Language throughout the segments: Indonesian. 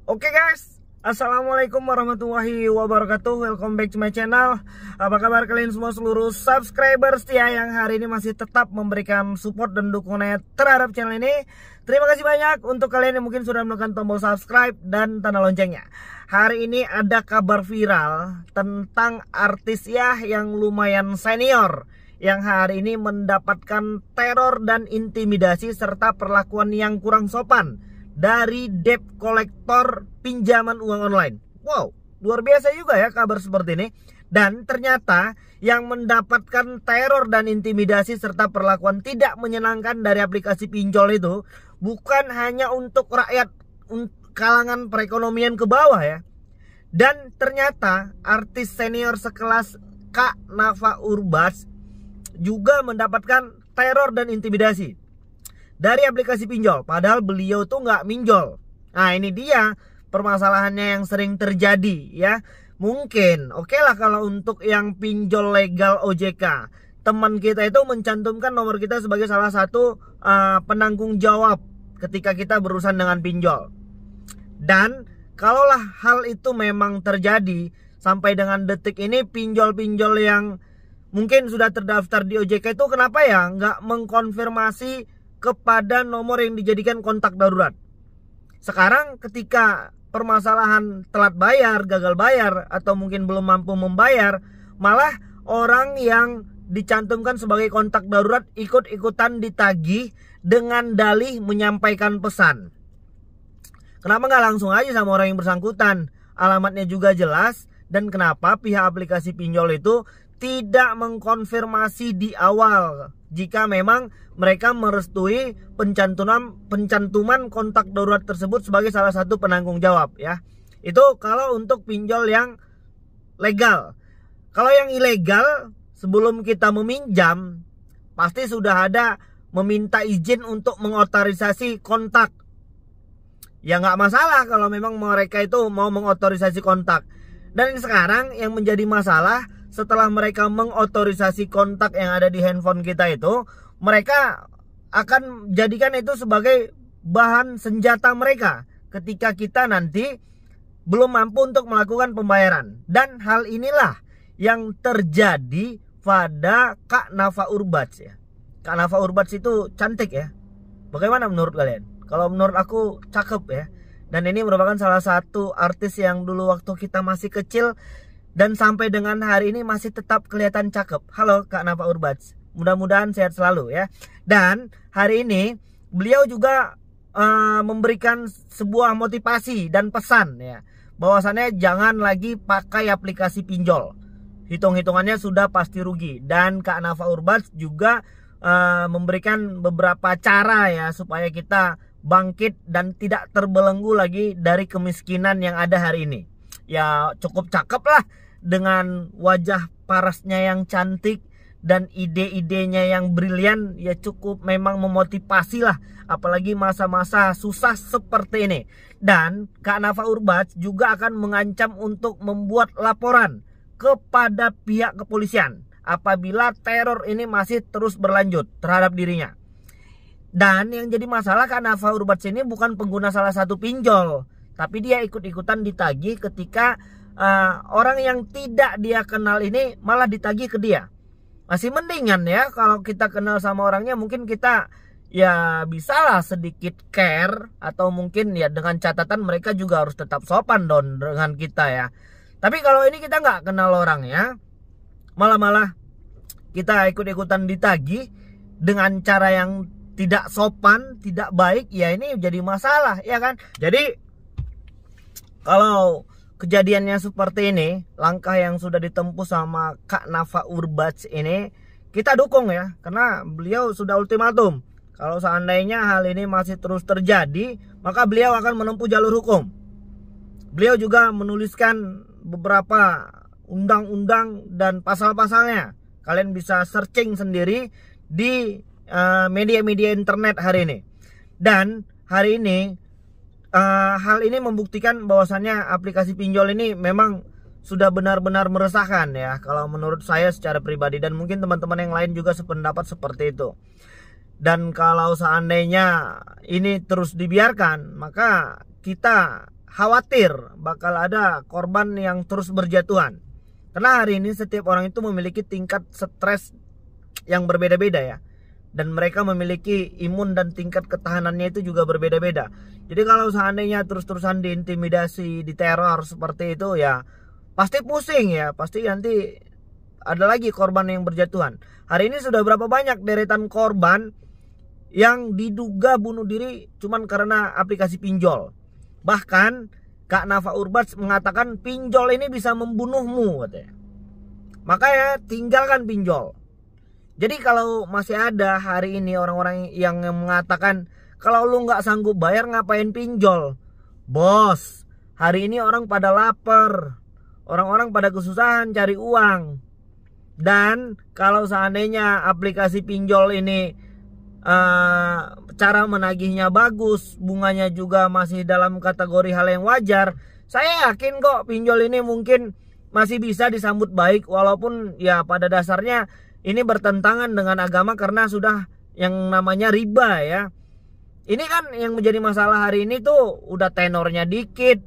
Oke guys, assalamualaikum warahmatullahi wabarakatuh. Welcome back to my channel. Apa kabar kalian semua seluruh subscriber setia yang hari ini masih tetap memberikan support dan dukungannya terhadap channel ini. Terima kasih banyak untuk kalian yang mungkin sudah menekan tombol subscribe dan tanda loncengnya. Hari ini ada kabar viral tentang artis ya yang lumayan senior, yang hari ini mendapatkan teror dan intimidasi serta perlakuan yang kurang sopan dari debt kolektor pinjaman uang online. Wow, luar biasa juga ya kabar seperti ini. Dan ternyata yang mendapatkan teror dan intimidasi serta perlakuan tidak menyenangkan dari aplikasi pinjol itu bukan hanya untuk rakyat kalangan perekonomian ke bawah ya. Dan ternyata artis senior sekelas Kak Nafa Urbach juga mendapatkan teror dan intimidasi dari aplikasi pinjol, padahal beliau tuh nggak minjol. Nah ini dia permasalahannya yang sering terjadi ya. Mungkin oke lah kalau untuk yang pinjol legal OJK, teman kita itu mencantumkan nomor kita sebagai salah satu penanggung jawab ketika kita berurusan dengan pinjol. Dan kalaulah hal itu memang terjadi, sampai dengan detik ini pinjol-pinjol yang mungkin sudah terdaftar di OJK itu kenapa ya nggak mengkonfirmasi kepada nomor yang dijadikan kontak darurat. Sekarang ketika permasalahan telat bayar, gagal bayar, atau mungkin belum mampu membayar, malah orang yang dicantumkan sebagai kontak darurat ikut-ikutan ditagih dengan dalih menyampaikan pesan. Kenapa nggak langsung aja sama orang yang bersangkutan? Alamatnya juga jelas. Dan kenapa pihak aplikasi pinjol itu tidak mengkonfirmasi di awal jika memang mereka merestui pencantuman kontak darurat tersebut sebagai salah satu penanggung jawab ya. Itu kalau untuk pinjol yang legal. Kalau yang ilegal, sebelum kita meminjam pasti sudah ada meminta izin untuk mengotorisasi kontak. Ya nggak masalah kalau memang mereka itu mau mengotorisasi kontak. Dan sekarang yang menjadi masalah, setelah mereka mengotorisasi kontak yang ada di handphone kita itu, mereka akan jadikan itu sebagai bahan senjata mereka ketika kita nanti belum mampu untuk melakukan pembayaran. Dan hal inilah yang terjadi pada Kak Nafa Urbach ya. Kak Nafa Urbach itu cantik ya. Bagaimana menurut kalian? Kalau menurut aku cakep ya. Dan ini merupakan salah satu artis yang dulu waktu kita masih kecil dan sampai dengan hari ini masih tetap kelihatan cakep. Halo Kak Nafa Urbach, mudah-mudahan sehat selalu ya. Dan hari ini beliau juga memberikan sebuah motivasi dan pesan ya, bahwasannya jangan lagi pakai aplikasi pinjol. Hitung-hitungannya sudah pasti rugi. Dan Kak Nafa Urbach juga memberikan beberapa cara ya supaya kita bangkit dan tidak terbelenggu lagi dari kemiskinan yang ada hari ini. Ya cukup cakep lah dengan wajah parasnya yang cantik dan ide-idenya yang brilian, ya cukup memang memotivasi lah, apalagi masa-masa susah seperti ini. Dan Kak Nafa Urbach juga akan mengancam untuk membuat laporan kepada pihak kepolisian apabila teror ini masih terus berlanjut terhadap dirinya. Dan yang jadi masalah Kak Nafa Urbach ini bukan pengguna salah satu pinjol, tapi dia ikut-ikutan ditagih ketika orang yang tidak dia kenal ini malah ditagih ke dia. Masih mendingan ya kalau kita kenal sama orangnya, mungkin kita ya bisalah sedikit care, atau mungkin ya dengan catatan mereka juga harus tetap sopan dong dengan kita ya. Tapi kalau ini kita nggak kenal orangnya, malah kita ikut-ikutan ditagih dengan cara yang tidak sopan, tidak baik, ya ini jadi masalah ya kan. Jadi kalau kejadiannya seperti ini, langkah yang sudah ditempuh sama Kak Nafa Urbach ini kita dukung ya, karena beliau sudah ultimatum. Kalau seandainya hal ini masih terus terjadi, maka beliau akan menempuh jalur hukum. Beliau juga menuliskan beberapa undang-undang dan pasal-pasalnya. Kalian bisa searching sendiri di media-media internet hari ini. Dan hari ini hal ini membuktikan bahwasannya aplikasi pinjol ini memang sudah benar-benar meresahkan ya, kalau menurut saya secara pribadi, dan mungkin teman-teman yang lain juga sependapat seperti itu. Dan kalau seandainya ini terus dibiarkan, maka kita khawatir bakal ada korban yang terus berjatuhan. Karena hari ini setiap orang itu memiliki tingkat stres yang berbeda-beda ya. Dan mereka memiliki imun dan tingkat ketahanannya itu juga berbeda-beda. Jadi kalau seandainya terus-terusan diintimidasi, diteror seperti itu ya pasti pusing ya. Pasti nanti ada lagi korban yang berjatuhan. Hari ini sudah berapa banyak deretan korban yang diduga bunuh diri cuman karena aplikasi pinjol. Bahkan Kak Nafa Urbach mengatakan pinjol ini bisa membunuhmu katanya. Makanya tinggalkan pinjol. Jadi kalau masih ada hari ini orang-orang yang mengatakan kalau lu nggak sanggup bayar ngapain pinjol? Bos, hari ini orang pada lapar. Orang-orang pada kesusahan cari uang. Dan kalau seandainya aplikasi pinjol ini cara menagihnya bagus, bunganya juga masih dalam kategori hal yang wajar, saya yakin kok pinjol ini mungkin masih bisa disambut baik. Walaupun ya pada dasarnya ini bertentangan dengan agama karena sudah yang namanya riba ya. Ini kan yang menjadi masalah hari ini tuh udah tenornya dikit,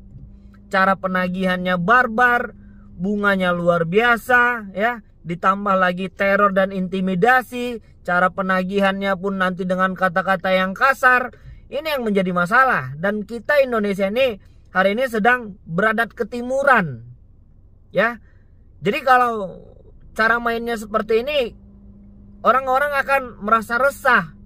cara penagihannya barbar, bunganya luar biasa ya, ditambah lagi teror dan intimidasi, cara penagihannya pun nanti dengan kata-kata yang kasar. Ini yang menjadi masalah. Dan kita Indonesia ini hari ini sedang beradat ketimuran ya. Jadi kalau cara mainnya seperti ini, orang-orang akan merasa resah.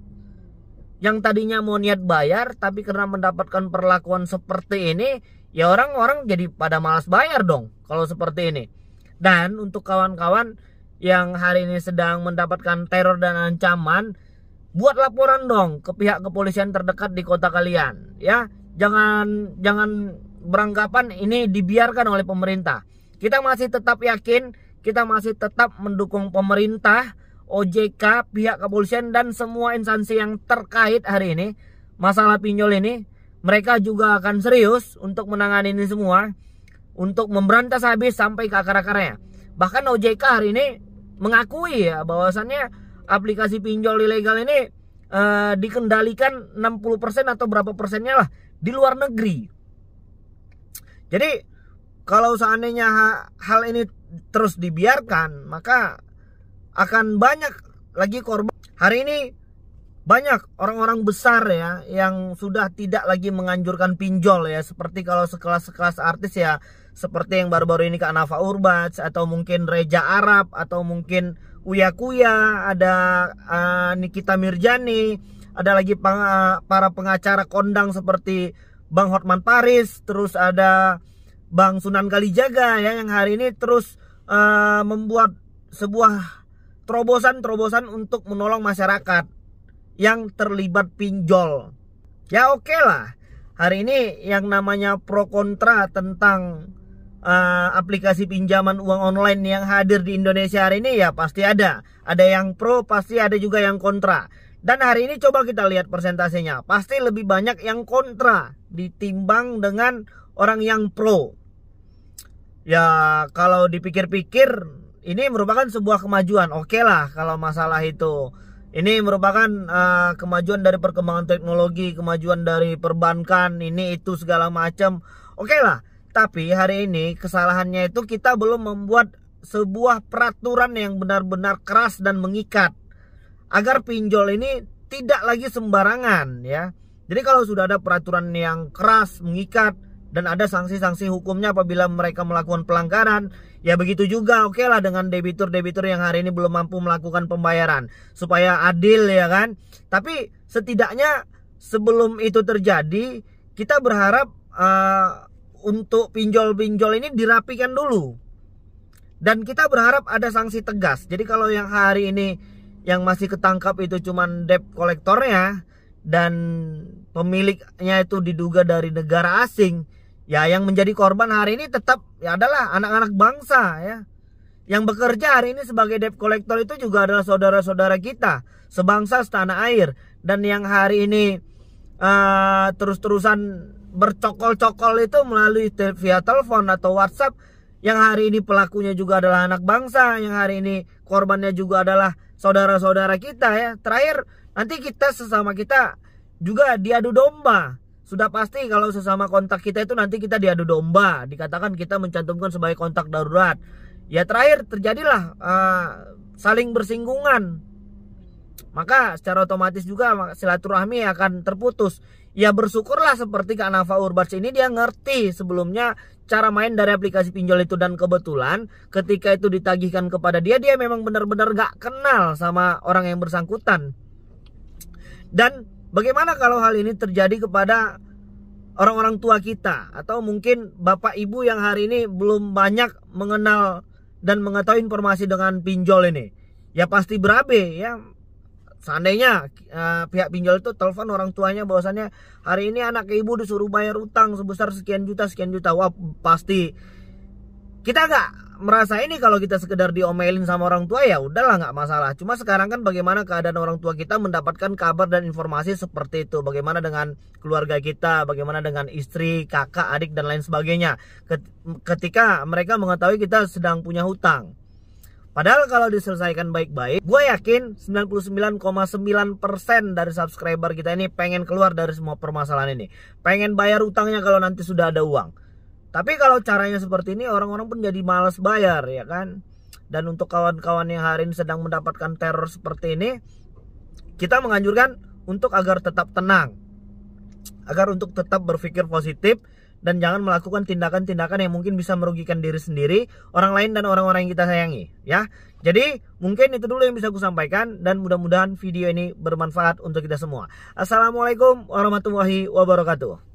Yang tadinya mau niat bayar, tapi karena mendapatkan perlakuan seperti ini, ya orang-orang jadi pada malas bayar dong kalau seperti ini. Dan untuk kawan-kawan yang hari ini sedang mendapatkan teror dan ancaman, buat laporan dong ke pihak kepolisian terdekat di kota kalian ya. Jangan beranggapan ini dibiarkan oleh pemerintah. Kita masih tetap yakin, kita masih tetap mendukung pemerintah, OJK, pihak kepolisian dan semua instansi yang terkait hari ini masalah pinjol ini. Mereka juga akan serius untuk menangani ini semua, untuk memberantas habis sampai ke akar-akarnya. Bahkan OJK hari ini mengakui ya bahwasannya aplikasi pinjol ilegal ini dikendalikan 60% atau berapa persennya lah di luar negeri. Jadi kalau seandainya hal ini terus dibiarkan, maka akan banyak lagi korban. Hari ini banyak orang-orang besar ya yang sudah tidak lagi menganjurkan pinjol ya, seperti kalau sekelas artis ya, seperti yang baru-baru ini Kak Nafa Urbach, atau mungkin Reza Arab, atau mungkin Uya Kuya, ada Nikita Mirjani, ada lagi para pengacara kondang seperti Bang Hotman Paris, terus ada Bang Sunan Kalijaga ya, yang hari ini terus membuat sebuah terobosan untuk menolong masyarakat yang terlibat pinjol. Ya oke lah, hari ini yang namanya pro kontra tentang aplikasi pinjaman uang online yang hadir di Indonesia hari ini ya pasti ada. Ada yang pro, pasti ada juga yang kontra. Dan hari ini coba kita lihat persentasenya, pasti lebih banyak yang kontra ditimbang dengan orang yang pro. Ya kalau dipikir-pikir ini merupakan sebuah kemajuan. Oke lah kalau masalah itu. Ini merupakan kemajuan dari perkembangan teknologi, kemajuan dari perbankan, ini itu segala macam. Oke lah. Tapi hari ini kesalahannya itu kita belum membuat sebuah peraturan yang benar-benar keras dan mengikat, agar pinjol ini tidak lagi sembarangan ya. Jadi kalau sudah ada peraturan yang keras, mengikat, dan ada sanksi-sanksi hukumnya apabila mereka melakukan pelanggaran, ya begitu juga oke lah dengan debitur-debitur yang hari ini belum mampu melakukan pembayaran, supaya adil ya kan. Tapi setidaknya sebelum itu terjadi, kita berharap untuk pinjol-pinjol ini dirapikan dulu. Dan kita berharap ada sanksi tegas. Jadi kalau yang hari ini yang masih ketangkap itu cuman debt kolektornya dan pemiliknya itu diduga dari negara asing, ya yang menjadi korban hari ini tetap ya adalah anak-anak bangsa ya. Yang bekerja hari ini sebagai debt collector itu juga adalah saudara-saudara kita, sebangsa setanah air. Dan yang hari ini terus-terusan bercokol-cokol itu melalui via telepon atau WhatsApp, yang hari ini pelakunya juga adalah anak bangsa, yang hari ini korbannya juga adalah saudara-saudara kita ya. Terakhir nanti kita sesama kita juga diadu domba sudah pasti kalau sesama kontak kita itu nanti kita diadu domba, dikatakan kita mencantumkan sebagai kontak darurat. Ya terakhir terjadilah saling bersinggungan. Maka secara otomatis juga silaturahmi akan terputus. Ya bersyukurlah seperti Kak Nafa Urbats ini, dia ngerti sebelumnya cara main dari aplikasi pinjol itu. Dan kebetulan ketika itu ditagihkan kepada dia, dia memang benar-benar gak kenal sama orang yang bersangkutan. Dan bagaimana kalau hal ini terjadi kepada orang-orang tua kita, atau mungkin bapak ibu yang hari ini belum banyak mengenal dan mengetahui informasi dengan pinjol ini? Ya pasti berabe ya. Seandainya pihak pinjol itu telepon orang tuanya bahwasannya hari ini anak ibu disuruh bayar utang sebesar sekian juta. Wah pasti kita nggak merasa ini kalau kita sekedar diomelin sama orang tua, ya udahlah nggak masalah. Cuma sekarang kan bagaimana keadaan orang tua kita mendapatkan kabar dan informasi seperti itu. Bagaimana dengan keluarga kita, bagaimana dengan istri, kakak, adik dan lain sebagainya. Ketika mereka mengetahui kita sedang punya hutang. Padahal kalau diselesaikan baik-baik, gue yakin 99,9% dari subscriber kita ini pengen keluar dari semua permasalahan ini. Pengen bayar hutangnya kalau nanti sudah ada uang. Tapi kalau caranya seperti ini, orang-orang pun jadi malas bayar, ya kan? Dan untuk kawan-kawan yang hari ini sedang mendapatkan teror seperti ini, kita menganjurkan untuk agar tetap tenang, agar untuk tetap berpikir positif, dan jangan melakukan tindakan-tindakan yang mungkin bisa merugikan diri sendiri, orang lain, dan orang-orang yang kita sayangi, ya. Jadi mungkin itu dulu yang bisa aku sampaikan, dan mudah-mudahan video ini bermanfaat untuk kita semua. Assalamualaikum warahmatullahi wabarakatuh.